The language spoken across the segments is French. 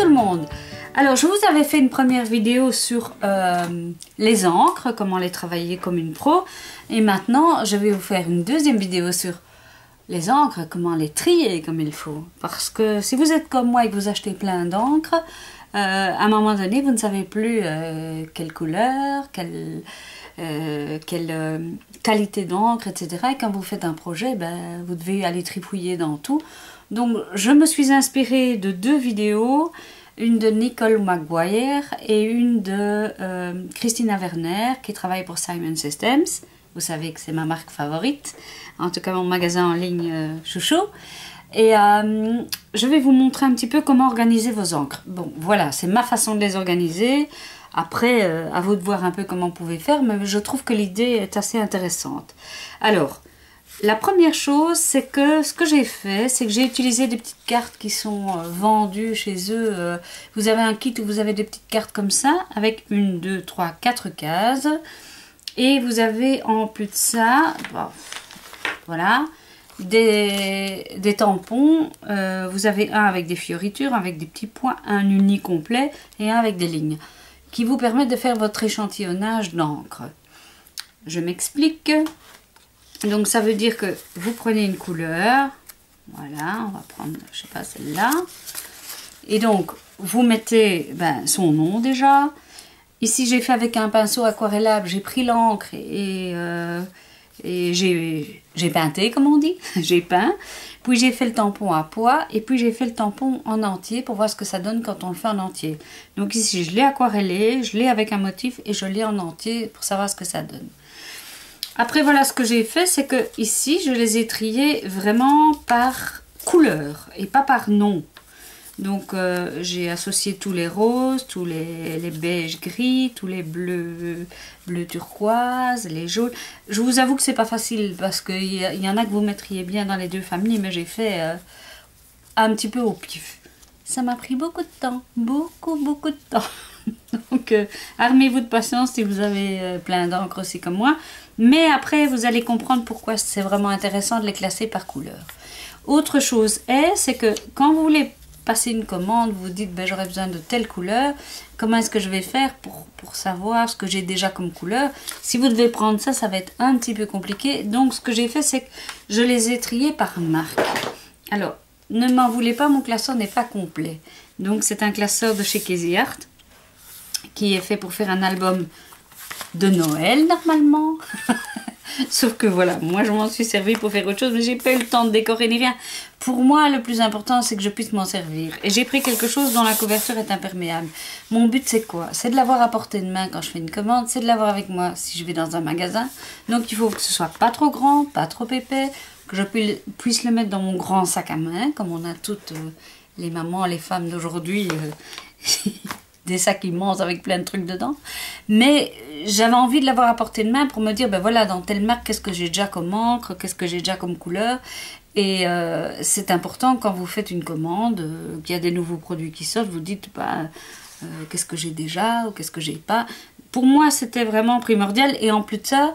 le monde. Alors je vous avais fait une première vidéo sur les encres, comment les travailler comme une pro. Et maintenant je vais vous faire une deuxième vidéo sur les encres, comment les trier comme il faut. Parce que si vous êtes comme moi et que vous achetez plein d'encre, à un moment donné vous ne savez plus quelle couleur, quelle qualité d'encre, etc. Et quand vous faites un projet, ben, vous devez aller tripouiller dans tout. Donc je me suis inspirée de deux vidéos, une de Nicole Maguire et une de Christina Werner qui travaille pour Simon Systems. Vous savez que c'est ma marque favorite, en tout cas mon magasin en ligne chouchou. Et je vais vous montrer un petit peu comment organiser vos encres. Bon voilà, c'est ma façon de les organiser. Après, à vous de voir un peu comment vous pouvez faire, mais je trouve que l'idée est assez intéressante. Alors, la première chose, c'est que ce que j'ai fait, c'est que j'ai utilisé des petites cartes qui sont vendues chez eux. Vous avez un kit où vous avez des petites cartes comme ça, avec 1, 2, 3, 4 cases. Et vous avez en plus de ça, bon, voilà, des tampons. Vous avez un avec des fioritures, avec des petits points, un uni complet et un avec des lignes, qui vous permettent de faire votre échantillonnage d'encre. Je m'explique. Donc ça veut dire que vous prenez une couleur, voilà, on va prendre, je sais pas, celle-là, et donc vous mettez son nom déjà. Ici j'ai fait avec un pinceau aquarellable, j'ai pris l'encre et j'ai peinté comme on dit, j'ai peint, puis j'ai fait le tampon à pois et puis j'ai fait le tampon en entier pour voir ce que ça donne quand on le fait en entier. Donc ici je l'ai aquarellé, je l'ai avec un motif et je l'ai en entier pour savoir ce que ça donne. Après voilà, ce que j'ai fait, c'est que ici je les ai triés vraiment par couleur et pas par nom. Donc j'ai associé tous les roses, tous les beiges gris, tous les bleus turquoise, les jaunes. Je vous avoue que c'est pas facile parce qu'il y en a que vous mettriez bien dans les deux familles, mais j'ai fait un petit peu au pif. Ça m'a pris beaucoup de temps, beaucoup de temps. Donc armez-vous de patience si vous avez plein d'encre aussi comme moi. Mais après vous allez comprendre pourquoi c'est vraiment intéressant de les classer par couleur. Autre chose c'est que quand vous voulez passer une commande, vous dites ben, j'aurais besoin de telle couleur, comment est-ce que je vais faire pour savoir ce que j'ai déjà comme couleur. Si vous devez prendre ça, ça va être un petit peu compliqué. Donc ce que j'ai fait, c'est que je les ai triés par marque. Alors ne m'en voulez pas, mon classeur n'est pas complet. Donc c'est un classeur de chez Casey Art qui est fait pour faire un album de Noël normalement. Sauf que voilà, moi je m'en suis servi pour faire autre chose, mais j'ai pas eu le temps de décorer ni rien. Pour moi, le plus important, c'est que je puisse m'en servir. Et j'ai pris quelque chose dont la couverture est imperméable. Mon but, c'est quoi? C'est de l'avoir à portée de main quand je fais une commande, c'est de l'avoir avec moi si je vais dans un magasin. Donc il faut que ce soit pas trop grand, pas trop épais, que je puisse le mettre dans mon grand sac à main, comme on a toutes les mamans, les femmes d'aujourd'hui. Des sacs immenses avec plein de trucs dedans. Mais j'avais envie de l'avoir à portée de main pour me dire, ben voilà, dans telle marque, qu'est-ce que j'ai déjà comme encre, qu'est-ce que j'ai déjà comme couleur. Et c'est important quand vous faites une commande, qu'il y a des nouveaux produits qui sortent, vous dites, qu'est-ce que j'ai déjà ou qu'est-ce que j'ai pas. Pour moi, c'était vraiment primordial. Et en plus de ça,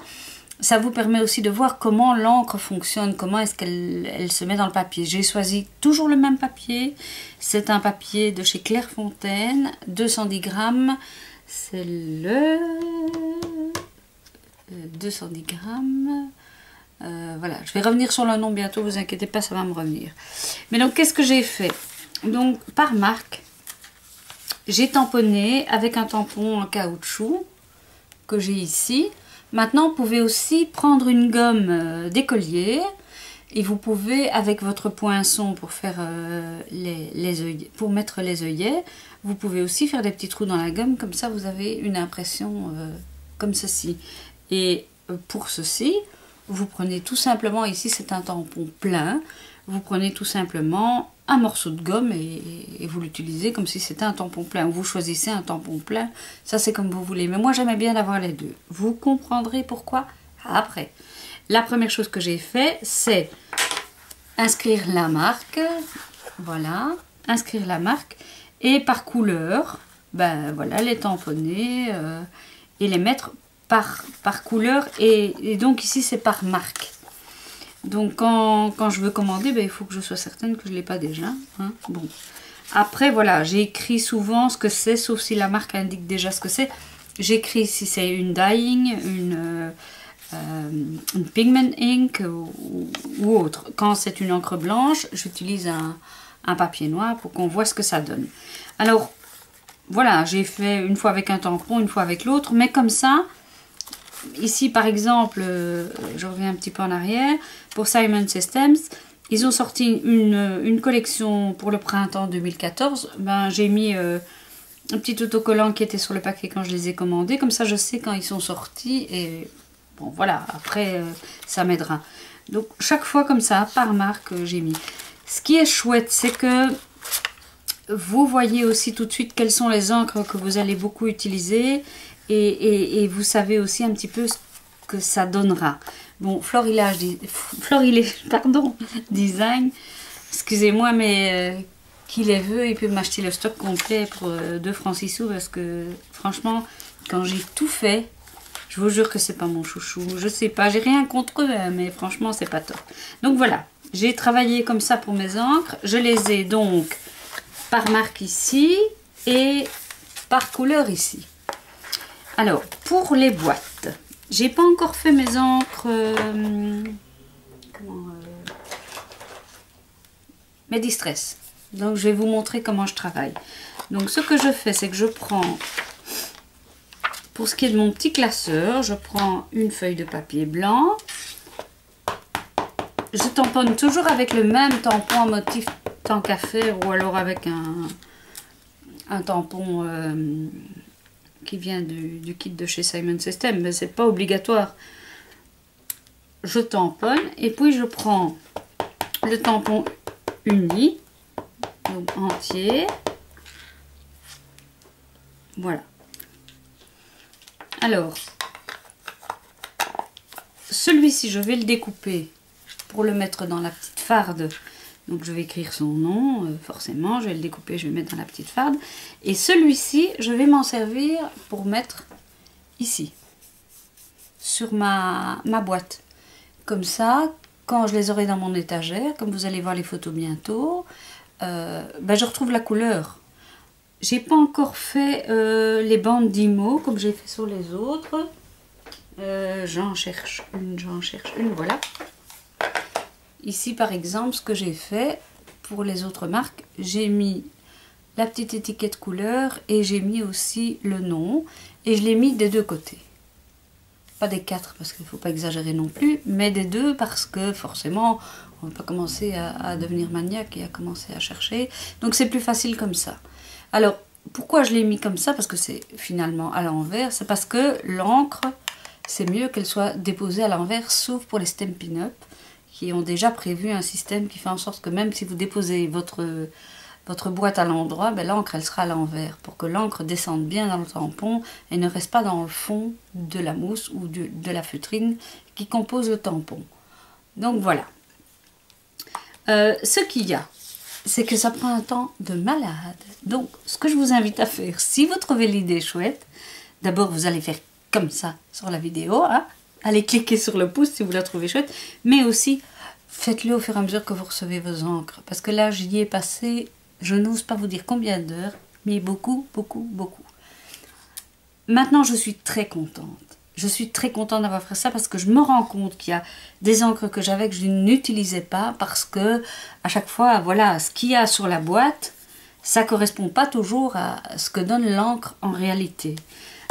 ça vous permet aussi de voir comment l'encre fonctionne, comment est-ce qu'elle se met dans le papier. J'ai choisi toujours le même papier. C'est un papier de chez Clairefontaine, 210 grammes. C'est le 210 grammes. Voilà, je vais revenir sur le nom bientôt, vous inquiétez pas, ça va me revenir. Mais donc, qu'est-ce que j'ai fait? Donc, par marque, j'ai tamponné avec un tampon en caoutchouc que j'ai ici. Maintenant, vous pouvez aussi prendre une gomme d'écolier et vous pouvez, avec votre poinçon pour faire pour mettre les œillets, vous pouvez aussi faire des petits trous dans la gomme, comme ça vous avez une impression comme ceci. Et pour ceci, vous prenez tout simplement, ici c'est un tampon plein, vous prenez tout simplement un morceau de gomme et vous l'utilisez comme si c'était un tampon plein. Vous choisissez un tampon plein, ça c'est comme vous voulez. Mais moi j'aimais bien avoir les deux. Vous comprendrez pourquoi après. La première chose que j'ai fait, c'est inscrire la marque. Voilà, inscrire la marque. Et par couleur, ben voilà, les tamponner et les mettre par couleur. Et donc ici c'est par marque. Donc quand je veux commander, ben, il faut que je sois certaine que je ne l'ai pas déjà. Hein. Bon. Après, voilà, j'ai écrit souvent ce que c'est, sauf si la marque indique déjà ce que c'est. J'écris si c'est une dyeing, une pigment ink ou autre. Quand c'est une encre blanche, j'utilise un papier noir pour qu'on voit ce que ça donne. Alors, voilà, j'ai fait une fois avec un tampon, une fois avec l'autre, mais comme ça, ici par exemple, je reviens un petit peu en arrière, pour Simon Systems, ils ont sorti une collection pour le printemps 2014. Ben, j'ai mis un petit autocollant qui était sur le paquet quand je les ai commandés. Comme ça, je sais quand ils sont sortis. Et bon, voilà, après, ça m'aidera. Donc, chaque fois comme ça, par marque, j'ai mis. Ce qui est chouette, c'est que vous voyez aussi tout de suite quelles sont les encres que vous allez beaucoup utiliser. Et vous savez aussi un petit peu ce que ça donnera. Bon, Florilège, pardon, design, excusez-moi, mais qui les veut, il peut m'acheter le stock complet pour 2 francs 6 sous parce que franchement, quand j'ai tout fait, je vous jure que c'est pas mon chouchou. Je sais pas, j'ai rien contre eux, hein, mais franchement, c'est pas top. Donc voilà, j'ai travaillé comme ça pour mes encres. Je les ai donc par marque ici et par couleur ici. Alors, pour les boîtes, j'ai pas encore fait mes encres, mes distress. Donc, je vais vous montrer comment je travaille. Donc, ce que je fais, c'est que je prends, pour ce qui est de mon petit classeur, je prends une feuille de papier blanc. Je tamponne toujours avec le même tampon en motif tant qu'à faire, ou alors avec un tampon qui vient du kit de chez Simon Systems, mais c'est pas obligatoire. Je tamponne et puis je prends le tampon uni, donc entier. Voilà. Alors, celui-ci, je vais le découper pour le mettre dans la petite farde. Donc je vais écrire son nom, forcément, je vais le découper, je vais le mettre dans la petite farde. Et celui-ci, je vais m'en servir pour mettre ici, sur ma boîte. Comme ça, quand je les aurai dans mon étagère, comme vous allez voir les photos bientôt, ben je retrouve la couleur. J'ai pas encore fait les bandes d'IMO comme j'ai fait sur les autres. J'en cherche une, voilà. Ici, par exemple, ce que j'ai fait pour les autres marques, j'ai mis la petite étiquette couleur et j'ai mis aussi le nom. Et je l'ai mis des deux côtés. Pas des 4 parce qu'il ne faut pas exagérer non plus, mais des deux parce que forcément, on ne va pas commencer à devenir maniaque et à commencer à chercher. Donc c'est plus facile comme ça. Alors, pourquoi je l'ai mis comme ça? Parce que c'est finalement à l'envers. C'est parce que l'encre, c'est mieux qu'elle soit déposée à l'envers, sauf pour les Stampin' Up, qui ont déjà prévu un système qui fait en sorte que même si vous déposez votre boîte à l'endroit, ben, l'encre elle sera à l'envers pour que l'encre descende bien dans le tampon et ne reste pas dans le fond de la mousse ou de la feutrine qui compose le tampon. Donc voilà. Ce qu'il y a, c'est que ça prend un temps de malade. Donc ce que je vous invite à faire, si vous trouvez l'idée chouette, d'abord vous allez faire comme ça sur la vidéo, hein. Allez cliquer sur le pouce si vous la trouvez chouette, mais aussi faites-le au fur et à mesure que vous recevez vos encres. Parce que là, j'y ai passé, je n'ose pas vous dire combien d'heures, mais beaucoup, beaucoup, beaucoup. Maintenant, je suis très contente. Je suis très contente d'avoir fait ça parce que je me rends compte qu'il y a des encres que j'avais que je n'utilisais pas parce que à chaque fois, voilà, ce qu'il y a sur la boîte, ça ne correspond pas toujours à ce que donne l'encre en réalité.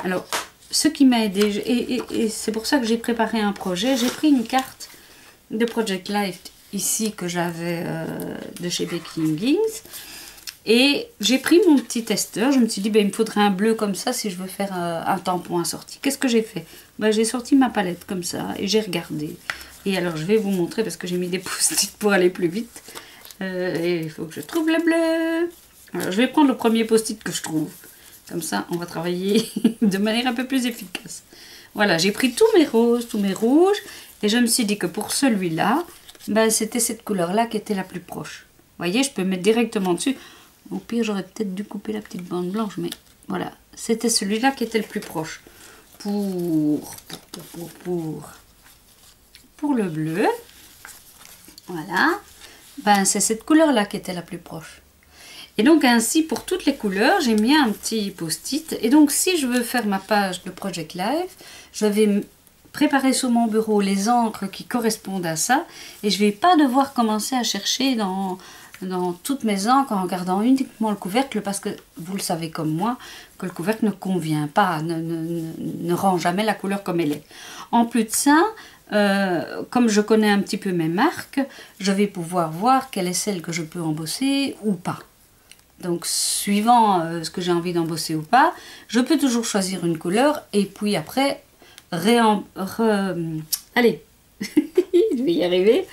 Alors, ce qui m'a aidé, et c'est pour ça que j'ai préparé un projet, j'ai pris une carte de Project Life ici que j'avais de chez Baking Beans et j'ai pris mon petit testeur. Je me suis dit ben, il me faudrait un bleu comme ça si je veux faire un tampon assorti. Qu'est-ce que j'ai fait? Ben, j'ai sorti ma palette comme ça et j'ai regardé. Et alors je vais vous montrer parce que j'ai mis des post-it pour aller plus vite et il faut que je trouve le bleu. Alors je vais prendre le premier post-it que je trouve. Comme ça, on va travailler de manière un peu plus efficace. Voilà, j'ai pris tous mes roses, tous mes rouges. Et je me suis dit que pour celui-là, ben, c'était cette couleur-là qui était la plus proche. Vous voyez, je peux mettre directement dessus. Au pire, j'aurais peut-être dû couper la petite bande blanche. Mais voilà, c'était celui-là qui était le plus proche. Pour le bleu, voilà, ben, c'est cette couleur-là qui était la plus proche. Et donc ainsi, pour toutes les couleurs, j'ai mis un petit post-it. Et donc si je veux faire ma page de Project Life, je vais préparer sur mon bureau les encres qui correspondent à ça. Et je ne vais pas devoir commencer à chercher dans toutes mes encres en regardant uniquement le couvercle, parce que vous le savez comme moi, que le couvercle ne convient pas, ne rend jamais la couleur comme elle est. En plus de ça, comme je connais un petit peu mes marques, je vais pouvoir voir quelle est celle que je peux embosser ou pas. Donc suivant ce que j'ai envie d'embosser ou pas, je peux toujours choisir une couleur et puis après, allez, je vais y arriver,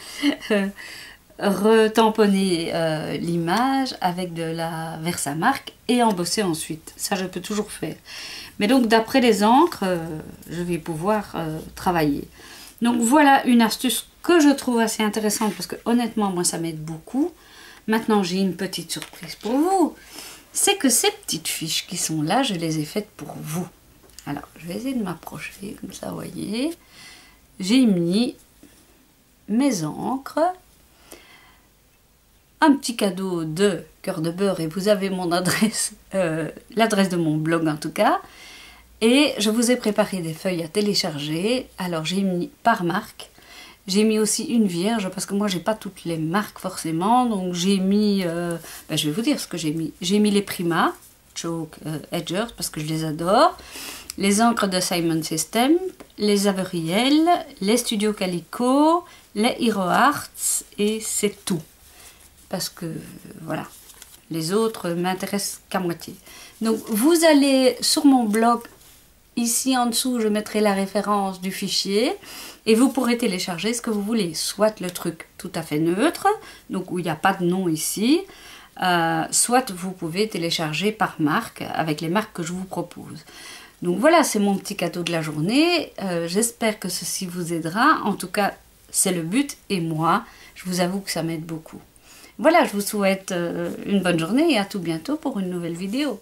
retamponner l'image avec de la Versamark et embosser ensuite. Ça, je peux toujours faire. Mais donc, d'après les encres, je vais pouvoir travailler. Donc, voilà une astuce que je trouve assez intéressante parce que honnêtement, moi, ça m'aide beaucoup. Maintenant, j'ai une petite surprise pour vous. C'est que ces petites fiches qui sont là, je les ai faites pour vous. Alors, je vais essayer de m'approcher, comme ça, vous voyez. J'ai mis mes encres. Un petit cadeau de Cœur de Beurre et vous avez mon adresse, l'adresse de mon blog en tout cas. Et je vous ai préparé des feuilles à télécharger. Alors j'ai mis par marque. J'ai mis aussi une vierge parce que moi j'ai pas toutes les marques forcément. Donc j'ai mis, je vais vous dire ce que j'ai mis. J'ai mis les Prima, Chalk, Edgers parce que je les adore. Les encres de Simon System, les Averiel, les Studio Calico, les Hero Arts et c'est tout. Parce que, voilà, les autres m'intéressent qu'à moitié. Donc, vous allez sur mon blog, ici en dessous, je mettrai la référence du fichier, et vous pourrez télécharger ce que vous voulez. Soit le truc tout à fait neutre, donc où il n'y a pas de nom ici, soit vous pouvez télécharger par marque, avec les marques que je vous propose. Donc voilà, c'est mon petit cadeau de la journée. J'espère que ceci vous aidera. En tout cas, c'est le but, et moi, je vous avoue que ça m'aide beaucoup. Voilà, je vous souhaite une bonne journée et à tout bientôt pour une nouvelle vidéo.